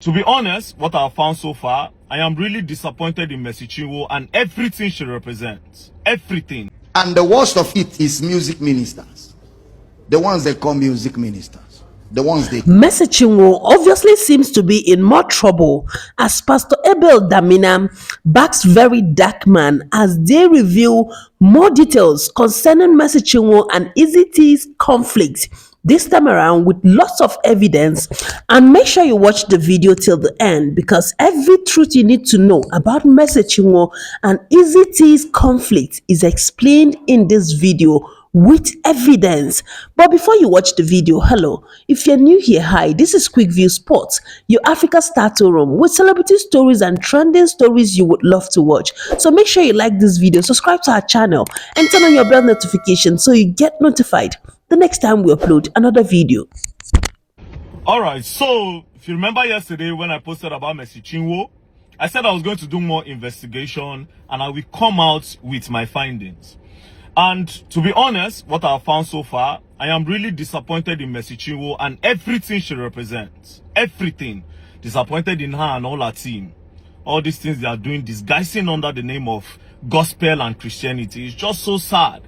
To be honest, what I've found so far, I am really disappointed in Mercy Chinwo and everything she represents. Everything. And the worst of it is music ministers. The ones they call music ministers. The ones they... Mercy Chinwo obviously seems to be in more trouble as Pastor Abel Damina backs Verydarkman as they reveal more details concerning Mercy Chinwo and EZT's conflict, this time around with lots of evidence. And make sure you watch the video till the end, because every truth you need to know about Mercy Chinwo and EZT's conflict is explained in this video with evidence. But before you watch the video, hello, if you're new here, hi, this is Quick View Sports, your Africa starter room with celebrity stories and trending stories you would love to watch. So make sure you like this video, subscribe to our channel, and turn on your bell notification so you get notified the next time we upload another video. Alright, so if you remember yesterday when I posted about Mercy Chinwo, I said I was going to do more investigation and I will come out with my findings. And to be honest, what I've found so far, I am really disappointed in Mercy Chinwo and everything she represents. Everything. Disappointed in her and all her team. All these things they are doing, disguising under the name of gospel and Christianity. It's just so sad.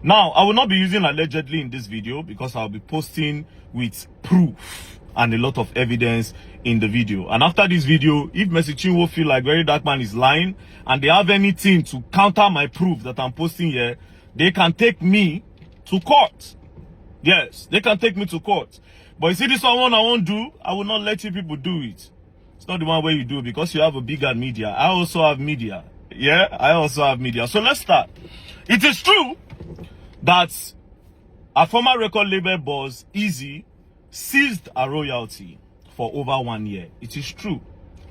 Now, I will not be using allegedly in this video because I'll be posting with proof and a lot of evidence in the video. And after this video, if Mercy Chinwo feel like Verydarkman is lying and they have anything to counter my proof that I'm posting here, they can take me to court. Yes, they can take me to court. But you see this one I won't do, I will not let you people do it. It's not the one where you do because you have a bigger media. I also have media. Yeah, I also have media. So let's start. It is true that a former record label boss, Easy, seized a royalty for over 1 year. It is true.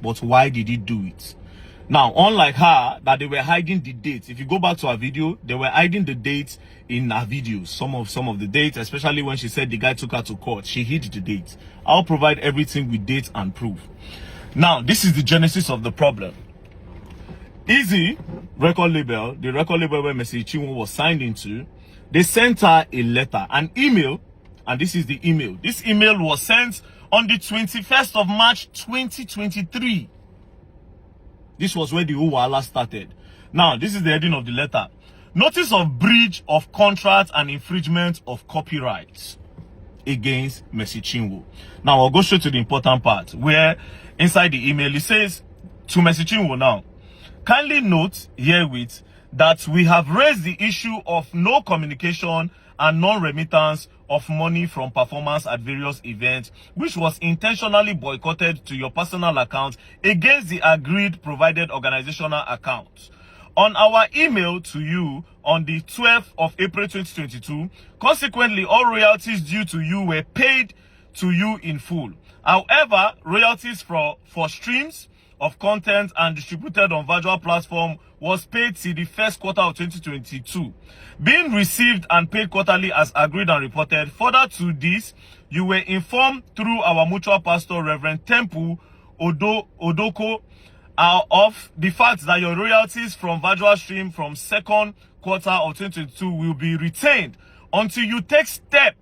But why did he do it? Now, unlike her, that they were hiding the dates. If you go back to her video, they were hiding the dates in her videos. Some of the dates, especially when she said the guy took her to court, she hid the dates. I'll provide everything with dates and proof. Now, this is the genesis of the problem. Easy record label, the record label where Mercy Chinwo was signed into, they sent her a letter, an email, and this is the email. This email was sent on the 21st of March 2023. This was where the whole wahala started. Now, this is the heading of the letter. Notice of breach of contract and infringement of copyright against Mercy Chinwo. Now, I'll go straight to the important part where inside the email it says to Mercy Chinwo now, kindly note herewith that we have raised the issue of no communication and non-remittance of money from performance at various events, which was intentionally boycotted to your personal account against the agreed provided organizational account. On our email to you on the 12th of April 2022, consequently, all royalties due to you were paid to you in full. However, royalties for streams of content and distributed on virtual platform was paid till the first quarter of 2022, being received and paid quarterly as agreed and reported. Further to this, you were informed through our mutual pastor, Reverend Temple Odoko, of the fact that your royalties from virtual stream from second quarter of 2022 will be retained until you take step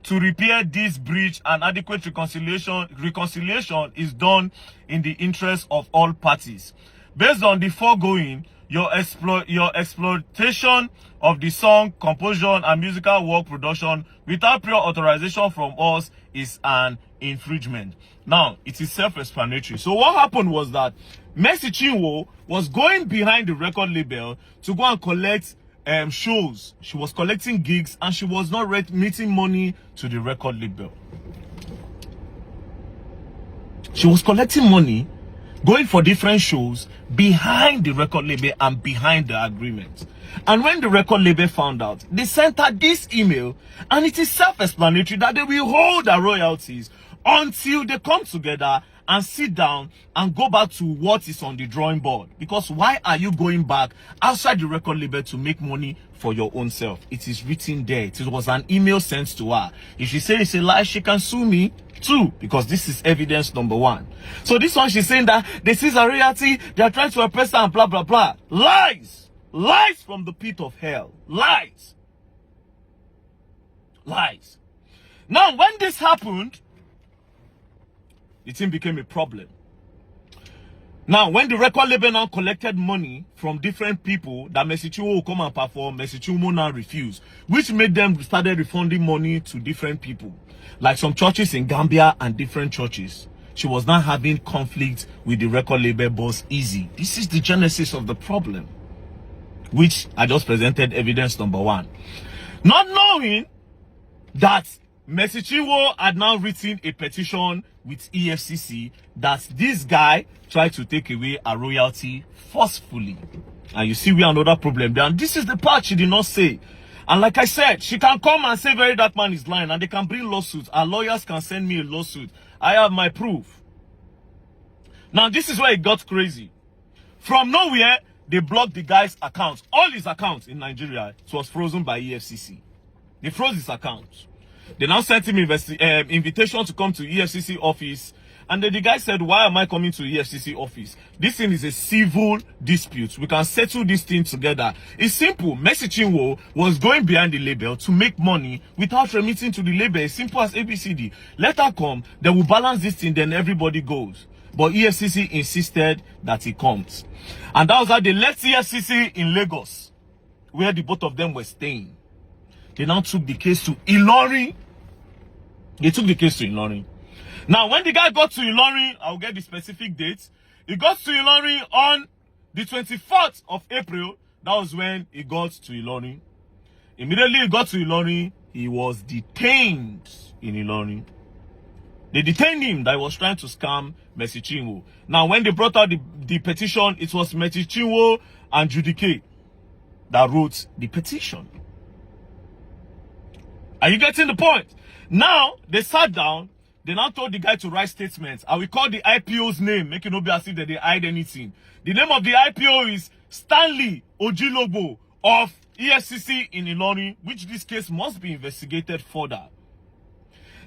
to repair this breach, and adequate reconciliation is done in the interest of all parties. Based on the foregoing, your exploitation of the song, composition, and musical work production without prior authorization from us is an infringement. Now, it is self-explanatory. So what happened was that Mercy Chinwo was going behind the record label to go and collect shows. She was collecting gigs and she was not remitting money to the record label. She was collecting money, going for different shows behind the record label and behind the agreement. And when the record label found out, they sent her this email, and it is self-explanatory that they will hold her royalties until they come together and sit down and go back to what is on the drawing board. Because why are you going back outside the record label to make money for your own self? It is written there. It was an email sent to her. If she says it's a lie, she can sue me too, because this is evidence number one. So this one, she's saying that they seize a royalty, they are trying to oppress her and blah blah blah. Lies! Lies from the pit of hell. Lies. Lies. Now, when this happened, the thing became a problem. Now, when the record label now collected money from different people that Mercy Chinwo will come and perform, Mercy Chinwo now refused, which made them started refunding money to different people, like some churches in Gambia and different churches. She was now having conflict with the record label boss Easy. This is the genesis of the problem, which I just presented evidence number 1. Not knowing that Mercy Chinwo had now written a petition with EFCC that this guy tried to take away a royalty forcefully. And you see we have another problem there. And this is the part she did not say. And like I said, she can come and say Verydarkman is lying and they can bring lawsuits. Our lawyers can send me a lawsuit. I have my proof. Now this is where it got crazy. From nowhere, they blocked the guy's account. All his accounts in Nigeria, it was frozen by EFCC. They froze his account. They now sent him invitation to come to EFCC office. And then the guy said, why am I coming to EFCC office? This thing is a civil dispute. We can settle this thing together. It's simple. Mercy Chinwo was going behind the label to make money without remitting to the label. As simple as ABCD. Let her come. Then we'll balance this thing. Then everybody goes. But EFCC insisted that he comes. And that was how they left EFCC in Lagos, where the both of them were staying. They now took the case to Ilorin. They took the case to Ilorin. Now, when the guy got to Ilorin, I'll get the specific dates. He got to Ilorin on the 24th of April. That was when he got to Ilorin. Immediately he got to Ilorin, he was detained in Ilorin. They detained him that he was trying to scam Mercy Chinwo. Now, when they brought out the petition, it was Mercy Chinwo and Judy K that wrote the petition. Are you getting the point? Now, they sat down. They now told the guy to write statements. I will call the IPO's name, make it not be as if that they hide anything. The name of the IPO is Stanley Ojilobo of EFCC in Ilorin, which this case must be investigated further.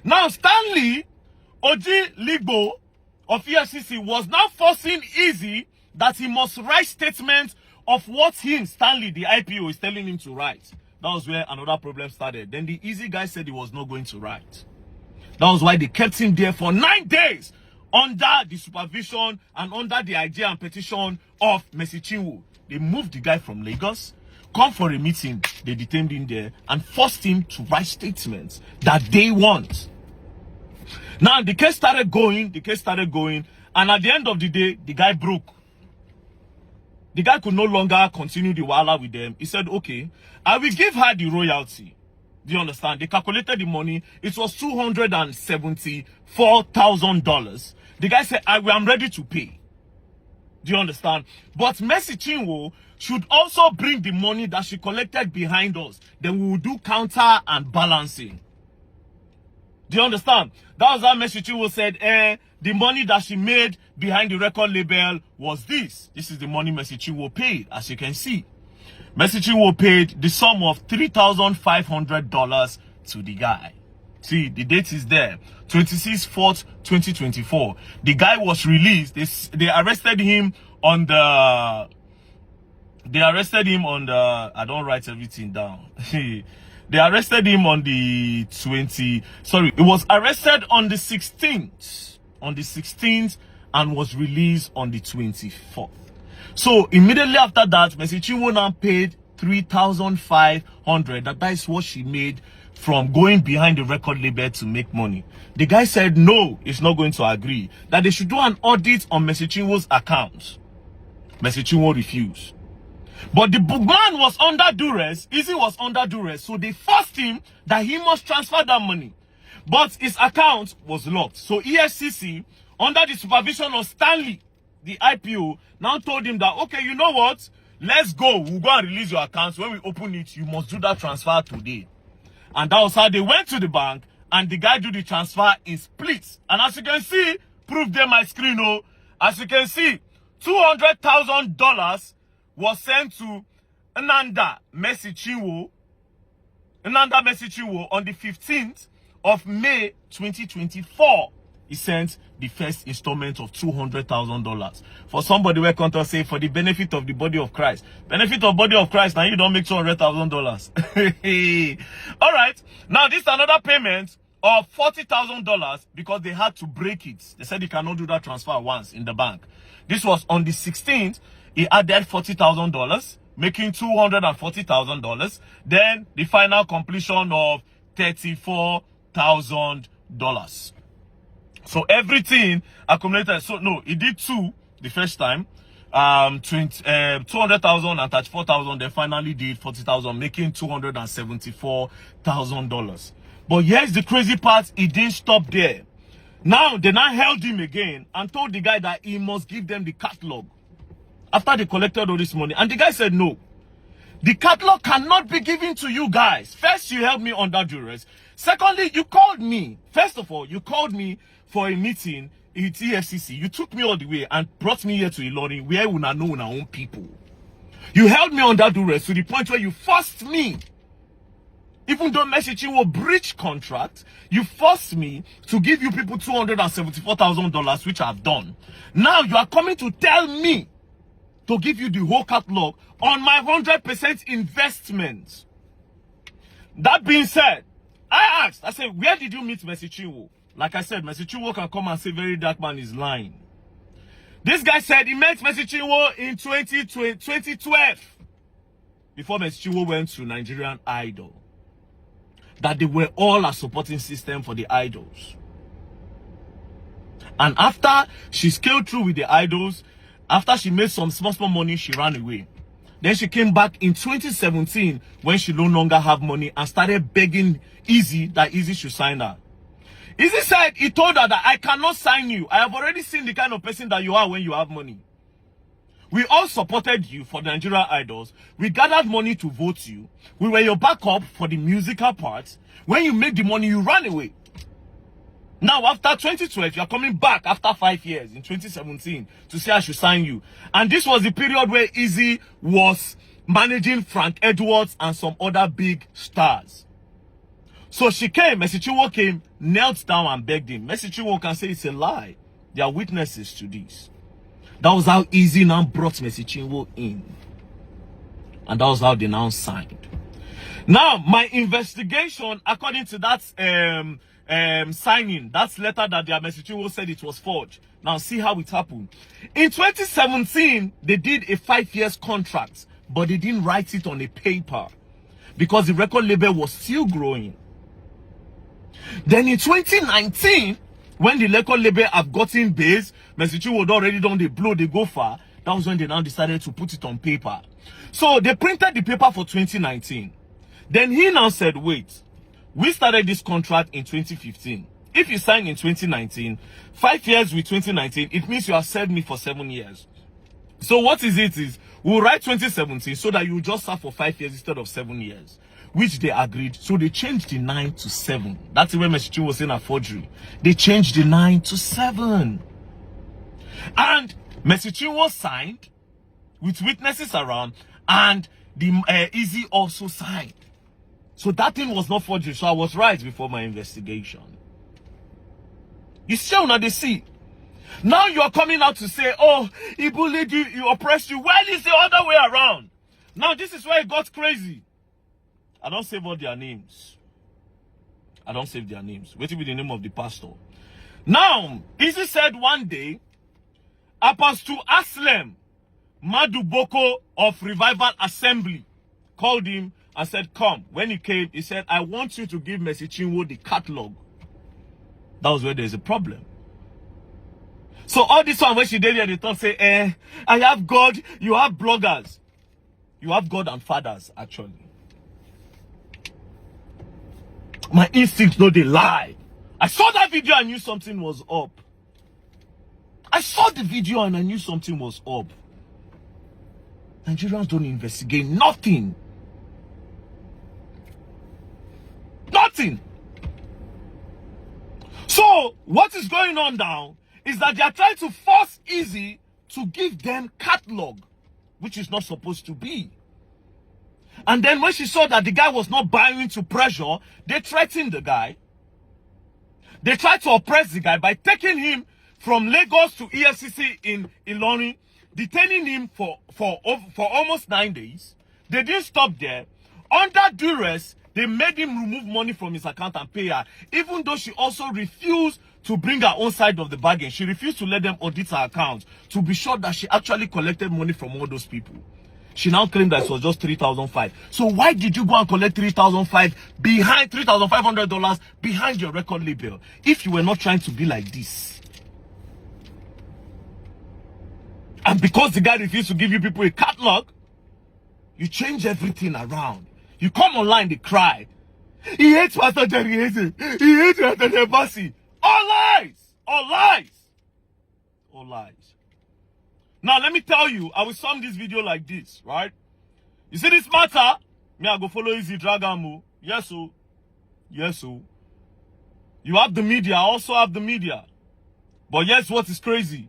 Now, Stanley Ojilobo of EFCC was now forcing Easy that he must write statements of what him, Stanley, the IPO, is telling him to write. That was where another problem started. Then the Easy guy said he was not going to write. That was why they kept him there for 9 days under the supervision and under the idea and petition of Mercy Chinwo. They moved the guy from Lagos, come for a meeting, they detained him there and forced him to write statements that they want. Now the case started going, and at the end of the day, the guy broke. The guy could no longer continue the wahala with them. He said, okay, I will give her the royalty. Do you understand? They calculated the money. It was $274,000. The guy said, I'm ready to pay. Do you understand? But Mercy Chinwo should also bring the money that she collected behind us. Then we will do counter and balancing. Do you understand? That was how Mercy Chinwo said, the money that she made behind the record label was this. This is the money Mercy Chinwo paid, as you can see. Mercy Chinwo paid the sum of $3,500 to the guy. See, the date is there. 26/4/2024. The guy was released. They arrested him on the... I don't write everything down. They arrested him on the 20... Sorry, it was arrested on the 16th. On the 16th and was released on the 24th. So immediately after that, Mercy Chinwo now paid $3,500. That is what she made from going behind the record label to make money. The guy said no, he's not going to agree. That they should do an audit on Mercy Chinwo's account. Mercy Chinwo refused. But the man was under duress. Easy was under duress. So they forced him that he must transfer that money. But his account was locked. So EFCC, under the supervision of Stanley, the IPO, now told him that, okay, you know what? Let's go. We'll go and release your accounts. When we open it, you must do that transfer today. And that was how they went to the bank and the guy do the transfer in splits. And as you can see, proof there my screen, oh. As you can see, $200,000 was sent to Ananda Mercy Chinwo on the 15th of May 2024. He sent the first installment of $200,000. For somebody where contact say for the benefit of the body of Christ. Benefit of body of Christ, now you don't make $200,000. All right. Now this is another payment of $40,000 because they had to break it. They said you cannot do that transfer once in the bank. This was on the 16th. He added $40,000, making $240,000. Then the final completion of $34,000. So everything accumulated. So no, he did two the first time. 200,000 and 34,000. They finally did 40,000, making $274,000. But here's the crazy part: he didn't stop there. Now they now held him again and told the guy that he must give them the catalog after they collected all this money. And the guy said no. The catalog cannot be given to you guys. First, you held me under duress. Secondly, you called me. First of all, you called me for a meeting at EFCC. You took me all the way and brought me here to Ilorin, where we know our own people. You held me under duress to the point where you forced me. Even though messaging will breach contract, you forced me to give you people $274,000, which I've done. Now you are coming to tell me to give you the whole catalog on my 100% investment. That being said, I asked, I said, where did you meet Mercy Chinwo? Like I said, Mercy Chinwo can come and say Verydarkman is lying. This guy said he met Mercy Chinwo in 2012 before Mercy Chinwo went to Nigerian Idol. That they were all a supporting system for the idols. And after she scaled through with the idols, after she made some small money, she ran away. Then she came back in 2017 when she no longer have money and started begging Easy that Easy should sign her. Easy said he told her that I cannot sign you. I have already seen the kind of person that you are when you have money. We all supported you for the Nigerian Idols. We gathered money to vote you. We were your backup for the musical part. When you made the money, you ran away. Now, after 2012, you're coming back after 5 years in 2017 to say I should sign you. And this was the period where Easy was managing Frank Edwards and some other big stars. So she came, Mercy Chinwo came, knelt down and begged him. Mercy Chinwo can say it's a lie. There are witnesses to this. That was how Easy now brought Mercy Chinwo in. And that was how they now signed. Now, my investigation, according to that signing, that letter that their Mercy Chinwo said it was forged. Now, see how it happened. In 2017, they did a 5 years contract, but they didn't write it on a paper because the record label was still growing. Then in 2019, when the record label have gotten base, Mercy Chinwo had already done the blow, they go far. That was when they now decided to put it on paper. So they printed the paper for 2019. Then he now said, wait, we started this contract in 2015. If you sign in 2019, 5 years with 2019, it means you have served me for 7 years. So what is it is, we'll write 2017 so that you just serve for 5 years instead of 7 years. Which they agreed. So they changed the 9 to 7. That's when Mercy Chinwo was saying a forgery. They changed the 9 to 7. And Mercy Chinwo signed with witnesses around, and the Easy also signed. So that thing was not forgery. So I was right before my investigation. You still not the see. Now you are coming out to say, oh, he bullied you, he oppressed you. Well, it's the other way around. Now this is where it got crazy. I don't save all their names. I don't save their names. Wait till be the name of the pastor. Now, Easy said one day, Apostle Aslem Maduboko of Revival Assembly called him and said, come. When he came, he said, I want you to give Mercy Chinwo the catalog. That was where there's a problem. So all this one, when she did it, they thought, say, I have God, you have bloggers. You have God and fathers, actually. My instincts know they lie. I saw that video and knew something was up. I saw the video and I knew something was up. Nigerians don't investigate nothing. Nothing. So, what is going on now is that they are trying to force Easy to give them catalog, which is not supposed to be. And then when she saw that the guy was not buying to pressure, they threatened the guy. They tried to oppress the guy by taking him from Lagos to EFCC in Ilorin, detaining him for almost 9 days. They didn't stop there. Under duress, They made him remove money from his account and pay her, even though she also refused to bring her own side of the bargain. She refused to let them audit her account to be sure that she actually collected money from all those people. She now claimed that it was just $3,500. So why did you go and collect $3,500 behind $3,500 behind your record label if you were not trying to be like this? And because the guy refused to give you people a catalog, you change everything around. You come online, they cry. He hates Pastor Jerry. He hates Pastor Jerry. All lies! All lies! All lies. Now, let me tell you, I will sum this video like this, right? You see this matter? Me, I go follow Easy Dragamu. Yes, so. Yes, so. You have the media, I also have the media. But yes, what is crazy?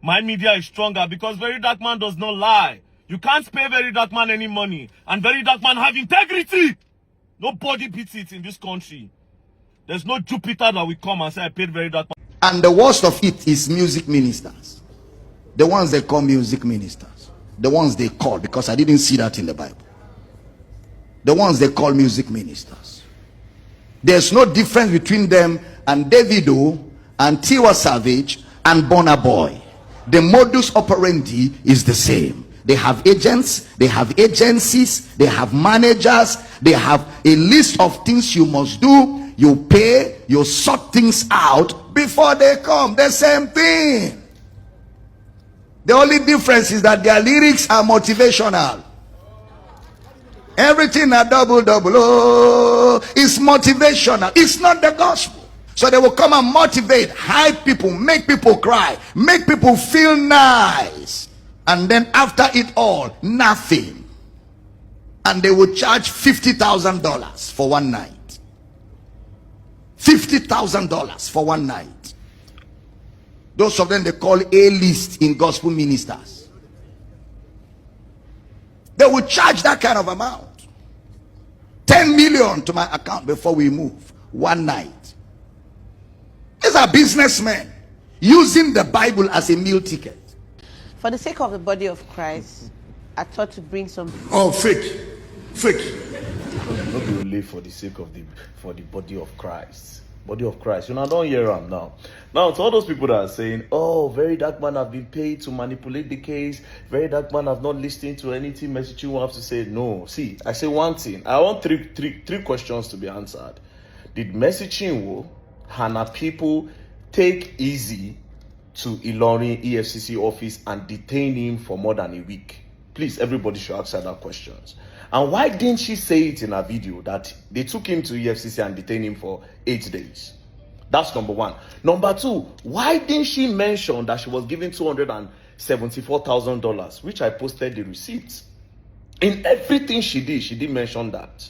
My media is stronger because Verydarkman does not lie. You can't pay Verydarkman any money. And Verydarkman have integrity. Nobody beats it in this country. There's no Jupiter that will come and say, I paid Verydarkman. And the worst of it is music ministers. The ones they call music ministers. The ones they call, because I didn't see that in the Bible. The ones they call music ministers. There's no difference between them and Davido and Tiwa Savage and Burna Boy. The modus operandi is the same. They have agents, they have agencies, they have managers, they have a list of things you must do. You pay, you sort things out before they come. The same thing. The only difference is that their lyrics are motivational. Everything a double, oh, is motivational. It's not the gospel. So they will come and motivate, hype people, make people cry, make people feel nice. And then after it all, nothing. And they will charge $50,000 for one night. $50,000 for one night. Those of them they call A-list in gospel ministers. They will charge that kind of amount. 10 million to my account before we move. One night. These are businessmen using the Bible as a meal ticket. For the sake of the body of Christ, I thought to bring some... Oh, fake. Fake. Not only for the sake of the body of Christ. Body of Christ. You know, I don't hear them now. Now, to all those people that are saying, oh, Verydarkman have been paid to manipulate the case. Verydarkman have not listened to anything message you have to say. No. See, I say one thing. I want three questions to be answered. Did Mercy Chinwo and her people take easy to Ilorin EFCC office and detain him for more than a week? Please, everybody should answer that questions. And why didn't she say it in her video that they took him to EFCC and detained him for 8 days? That's number one. Number two, why didn't she mention that she was given $274,000, which I posted the receipts? In everything she did mention that.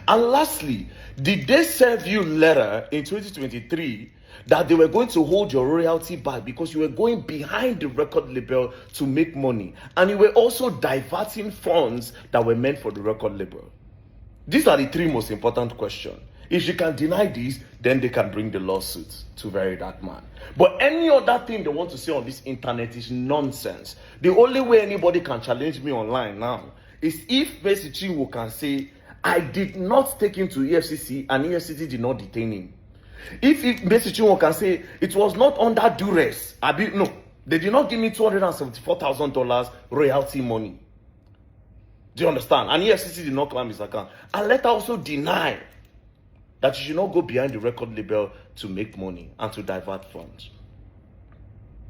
And lastly, did they serve you letter in 2023 that they were going to hold your royalty back because you were going behind the record label to make money, and you were also diverting funds that were meant for the record label? These are the three most important questions. If she can deny these, then they can bring the lawsuit to Verydarkman. But any other thing they want to say on this internet is nonsense. The only way anybody can challenge me online now is if Mercy Chinwo can say, I did not take him to EFCC and EFCC did not detain him. If Mercy Chinwo can say it was not under duress, no, they did not give me $274,000 royalty money. Do you understand? And EFCC did not claim his account. And let her also deny that you should not go behind the record label to make money and to divert funds.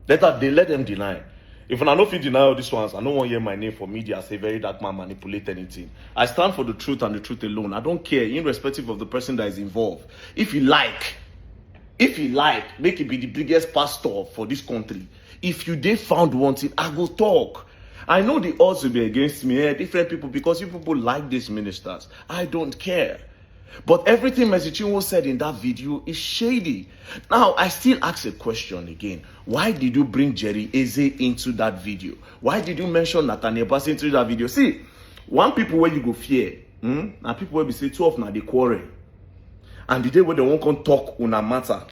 Let them deny. If I don't feel deny all these ones, I don't want to hear my name for media say Verydarkman manipulate anything. I stand for the truth and the truth alone. I don't care, irrespective of the person that is involved. If you like, make it be the biggest pastor for this country. If they found wanting, I will talk. I know the odds will be against me, different people, because you people like these ministers. I don't care. But everything Mercy Chinwo said in that video is shady. Now, I still ask a question again. Why did you bring Jerry Eze into that video? Why did you mention Nathaniel Bassey into that video? See, one people where you go fear, and people where we say 12 now they quarrel. And the day where they won't come talk on a matter,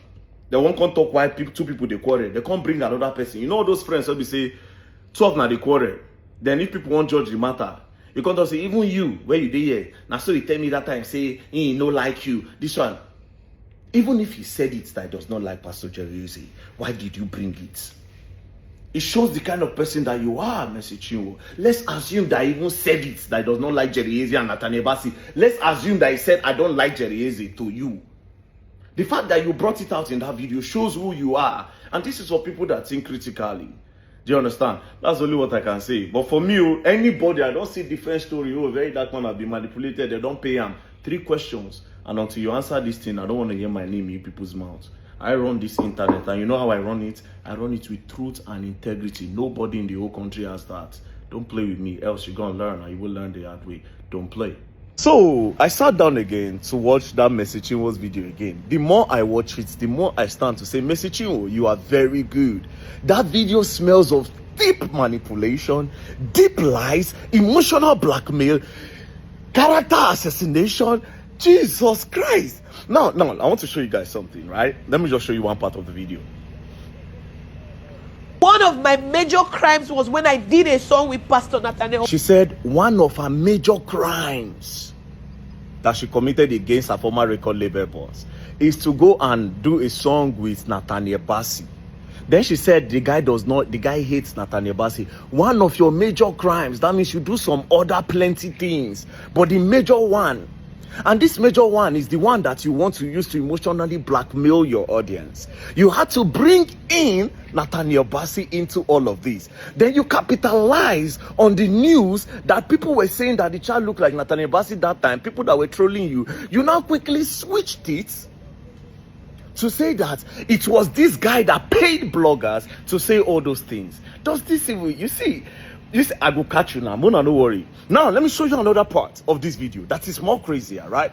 they won't come talk why two people they quarrel. They can't bring another person. You know those friends where we say 12 now they quarrel. Then if people won't judge the matter, Because also, even you, where you did here, now so you tell me that time, say, he no like you. This one, even if he said it that he does not like Pastor Jerry, why did you bring it? It shows the kind of person that you are, Mr. Chinwo. Let's assume that he even said it, that he does not like Jerry and Nathaniel Bassey. Let's assume that he said, I don't like Jerry to you. The fact that you brought it out in that video shows who you are. And this is for people that think critically. Do you understand? That's only what I can say. But for me, anybody, I don't see different story. Oh, Verydarkman have been manipulated. They don't pay him. 3 questions. And until you answer this thing, I don't want to hear my name in people's mouths. I run this internet, and you know how I run it? I run it with truth and integrity. Nobody in the whole country has that. Don't play with me, else you're going to learn, and you will learn the hard way. Don't play. So I sat down again to watch that Mercy Chinwo's video again. The more I watch it, the more I stand to say, Mercy Chinwo, you are very good. That video smells of deep manipulation, deep lies, emotional blackmail, character assassination. Jesus Christ. Now, I want to show you guys something, right? Let me just show you one part of the video. One of my major crimes was when I did a song with Pastor Nathaniel. She said one of her major crimes that she committed against her former record label boss is to go and do a song with Nathaniel Bassey. Then she said the guy hates Nathaniel Bassey. One of your major crimes, that means you do some other plenty things. But the major one, and this major one is the one that you want to use to emotionally blackmail your audience. You had to bring in Nathaniel Bassey into all of this. Then you capitalize on the news that people were saying that the child looked like Nathaniel Bassey that time. People that were trolling you. You now quickly switched it to say that it was this guy that paid bloggers to say all those things. Does this even, you see, I will catch you now. Mona, no worry. Now, let me show you another part of this video that is more crazier, right?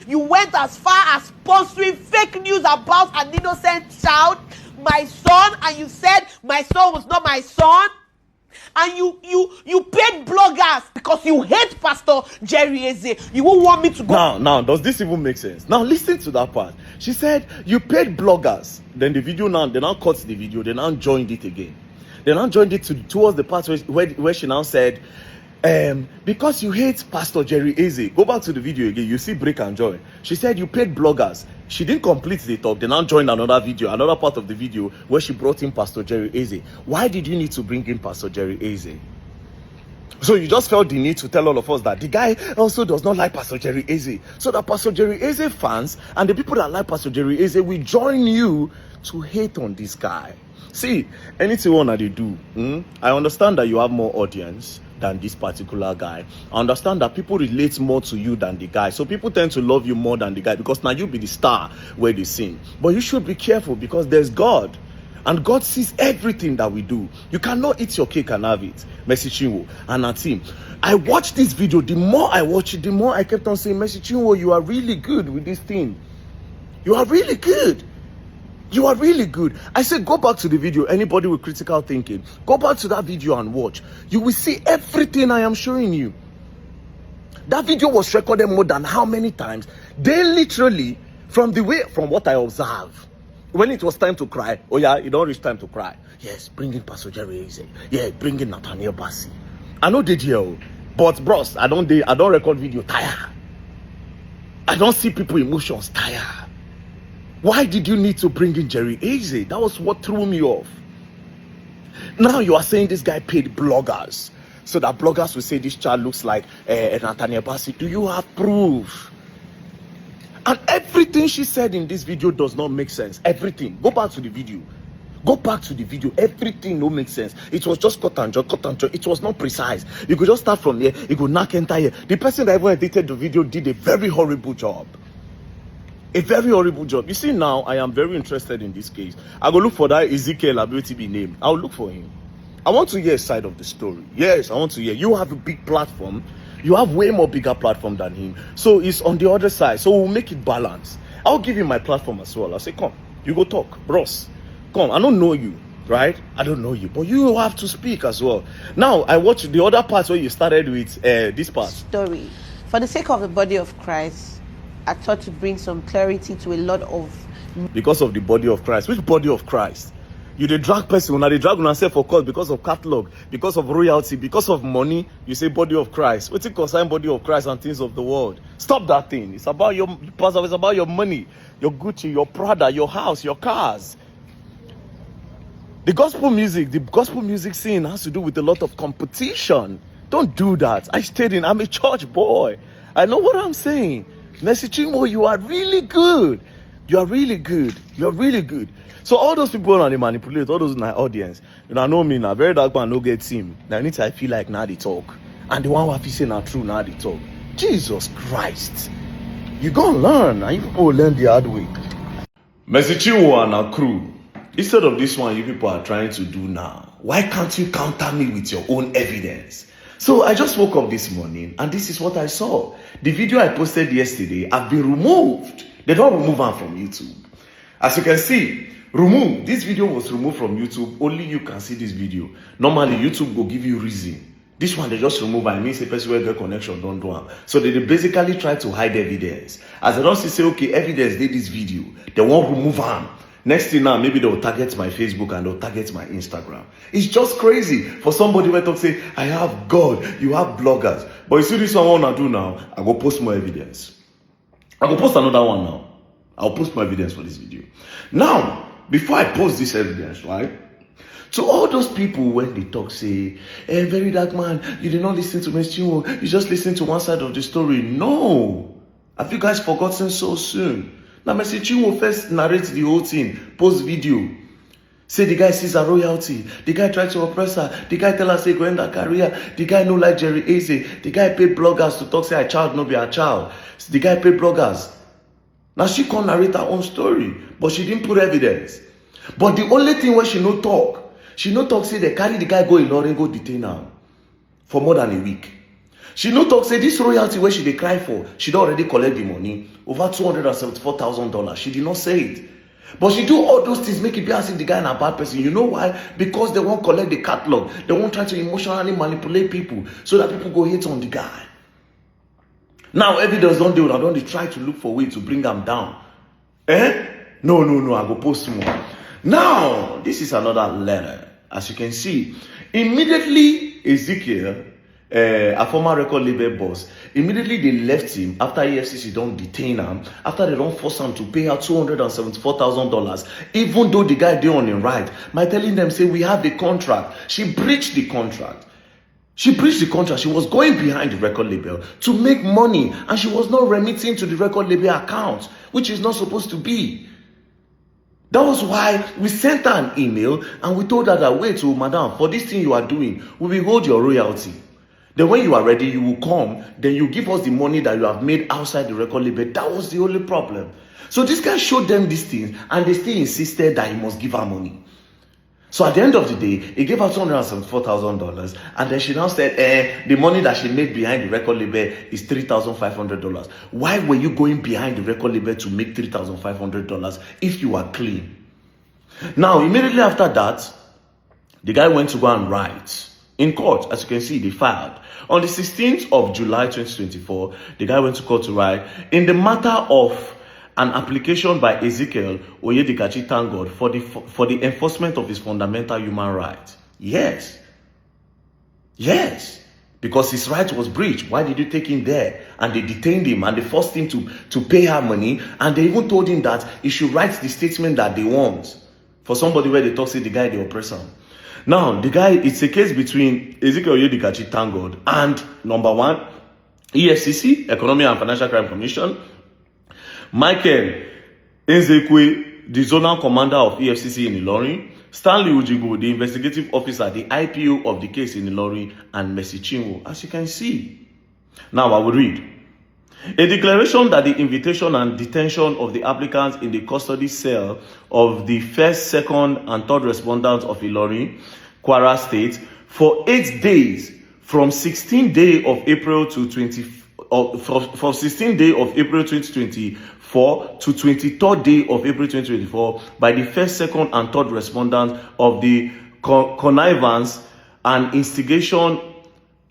You went as far as sponsoring fake news about an innocent child, my son, and you said my son was not my son. And you paid bloggers because you hate Pastor Jerry Eze. You won't want me to go. Now, does this even make sense? Now, listen to that part. She said, you paid bloggers. Then the video now, they now cut the video. They now joined it again. They now joined it towards the part where she now said, because you hate Pastor Jerry Eze. Go back to the video again. You see break and joy. She said you paid bloggers. She didn't complete the talk. They now joined another video, another part of the video where she brought in Pastor Jerry Eze. Why did you need to bring in Pastor Jerry Eze? So you just felt the need to tell all of us that the guy also does not like Pastor Jerry Eze. So that Pastor Jerry Eze fans and the people that like Pastor Jerry Eze will join you to hate on this guy. See, anything one that they do, I understand that you have more audience than this particular guy. I understand that people relate more to you than the guy. So people tend to love you more than the guy because now you be the star where they sing. But you should be careful because there's God. And God sees everything that we do. You cannot eat your cake and have it. Mercy Chinwo and her team. I watched this video. The more I watch it, the more I kept on saying, Mercy Chinwo, you are really good with this thing. You are really good. You are really good. I said, go back to the video. Anybody with critical thinking, go back to that video and watch. You will see everything I am showing you. That video was recorded more than how many times? They literally, from what I observe, when it was time to cry, oh yeah, it don't reach time to cry. Yes, bring in Pastor Jerry Eze. Yeah, bring in Nathaniel Bassey. I know they deal, but bros, I don't record video tired. I don't see people emotions tired. Why did you need to bring in Jerry Eze? That was what threw me off. Now you are saying this guy paid bloggers so that bloggers will say this child looks like Nathaniel Bassey. Do you have proof? And everything she said in this video does not make sense. Everything. Go back to the video. Go back to the video. Everything don't make sense. It was just cut and joy. It was not precise. You could just start from here. You could knock enter here. The person that even edited the video did a very horrible job. A very horrible job. You see, now I am very interested in this case. I go look for that Ezekiel Abioti name. I'll look for him. I want to hear a side of the story. Yes, I want to hear. You have a big platform. You have way more bigger platform than him. So it's on the other side. So we'll make it balanced. I'll give him my platform as well. I'll say, come, you go talk. Bros, come. I don't know you, right? I don't know you. But you have to speak as well. Now, I watched the other part where you started with this part. Story. For the sake of the body of Christ, I thought to bring some clarity to a lot of... Because of the body of Christ. Which body of Christ? You dey drag person, una dey drag una self for court because of catalog, because of royalty, because of money. You say body of Christ. Wetin concern body of Christ and things of the world? Stop that thing. It's about your pastor. It's about your money, your Gucci, your Prada, your house, your cars. The gospel music scene has to do with a lot of competition. Don't do that. I'm a church boy. I know what I'm saying. Mercy Chinwo, you are really good. You are really good. You are really good. So all those people that they manipulate, all those in my audience, you know me now. Verydarkman no get team. Now anytime I feel like now they talk, and the one who I feel say now true now they talk. Jesus Christ, you gonna learn, and you people will learn the hard way. Mercy Chinwo and her crew. Instead of this one you people are trying to do now, why can't you counter me with your own evidence? So I just woke up this morning and this is what I saw. The video I posted yesterday have been removed. They don't remove them from YouTube. As you can see, this video was removed from YouTube. Only you can see this video. Normally YouTube will give you reason. This one they just remove and means a person will get connection, don't do it. So they basically try to hide evidence. As they don't say, okay, evidence did this video, they won't remove them. Next thing now, maybe they'll target my Facebook and they'll target my Instagram. It's just crazy for somebody who talk say, I have God, you have bloggers. But you see this one I want to do now, I go post more evidence. I go post another one now. I'll post more evidence for this video. Now, before I post this evidence, right? To all those people when they talk say, hey, Verydarkman, you did not listen to Miss Chinwo, you just listen to one side of the story. No. Have you guys forgotten so soon? Now, Mercy Chinwo first narrates the whole thing, post video. Say the guy sees her royalty. The guy tried to oppress her. The guy tell her say go end her career. The guy no like Jerry Eze. The guy paid bloggers to talk say her child no be her child. The guy paid bloggers. Now she can't narrate her own story, but she didn't put evidence. But the only thing where she no talk say they carry the guy go in Ilorin go detain her for more than a week. She no talk say this royalty where she dey cry for, she don already collect the money, over $274,000. She did not say it. But she do all those things, make it be as if the guy is a bad person. You know why? Because they won't collect the catalog. They won't try to emotionally manipulate people so that people go hate on the guy. Now evidence don't do it. I don't try to look for a way to bring them down. No, I go post more. Now, this is another letter. As you can see, immediately Ezekiel, a former record label boss, immediately they left him after EFCC don't detain him, after they don't force him to pay out $274,000, even though the guy did on him right, by telling them, say, we have the contract. She breached the contract. She was going behind the record label to make money, and she was not remitting to the record label account, which is not supposed to be. That was why we sent her an email and we told her that, wait, madam, for this thing you are doing, we will hold your royalty. Then when you are ready, you will come, then you give us the money that you have made outside the record label. That was the only problem. So this guy showed them these things and they still insisted that he must give her money. So at the end of the day, he gave her $274,000 and then she now said, the money that she made behind the record label is $3,500. Why were you going behind the record label to make $3,500 if you are clean? Now, immediately after that, the guy went to go and write in court. As you can see, they filed. On the 16th of July 2024, the guy went to court to write in the matter of an application by Ezekiel Oyedikachi Tangod for the enforcement of his fundamental human rights. Yes, because his right was breached. Why did you take him there? And they detained him and they forced him to pay her money, and they even told him that he should write the statement that they want for somebody where they talk say the guy the oppressor. Now the guy, it's a case between Ezekiel Oyedikachi Tangod and number one, EFCC, Economic and Financial Crime Commission, Michael Nzekwe, the zonal commander of EFCC in Ilorin, Stanley Ujigo, the investigative officer, the IPO of the case in Ilorin, and Mercy Chinwo, as you can see. Now I will read. A declaration that the invitation and detention of the applicants in the custody cell of the first, second, and third respondents of Ilorin, Kwara State, for 8 days from 16th day of April to 16th day of April 2024 to 23rd day of April 2024 by the first, second, and third respondents of the connivance and instigation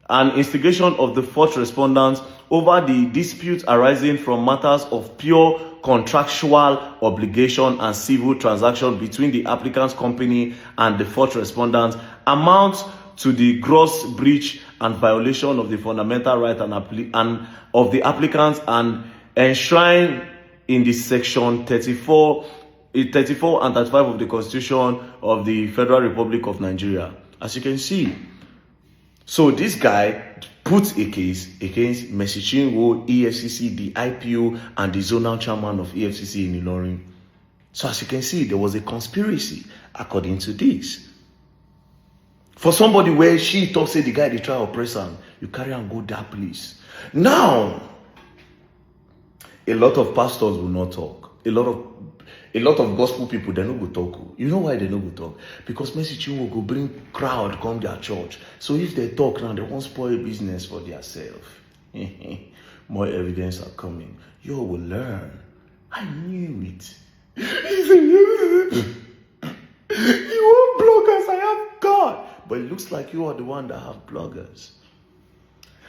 of the fourth respondents over the disputes arising from matters of pure contractual obligation and civil transaction between the applicant's company and the first respondent amounts to the gross breach and violation of the fundamental right and of the applicants and enshrined in the section 34 and 35 of the Constitution of the Federal Republic of Nigeria. As you can see, so this guy put a case against Mercy Chinwo, EFCC, the IPO, and the zonal chairman of EFCC in Ilorin. So as you can see, there was a conspiracy according to this. For somebody where she talks, say the guy they try to oppress him, you carry and go that place. Now, a lot of pastors will not talk. A lot of gospel people, they no go talk. You know why they no go talk? Because Mercy Chinwo go bring crowd come their church. So if they talk now, they won't spoil business for themselves. More evidence are coming. You will learn. I knew it. You want bloggers? I have God. But it looks like you are the one that have bloggers.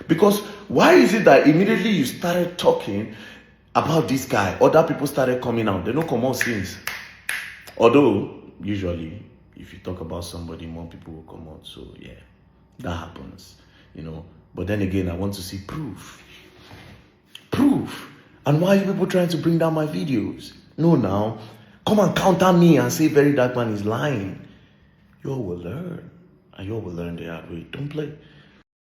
Because why is it that immediately you started talking about this guy, other people started coming out? They don't come out since. Although, usually, if you talk about somebody, more people will come out. So, yeah, that happens, you know. But then again, I want to see proof. Proof. And why are you people trying to bring down my videos? No, now. Come and counter me and say Verydarkman is lying. You all will learn. And you all will learn the hard way. Don't play.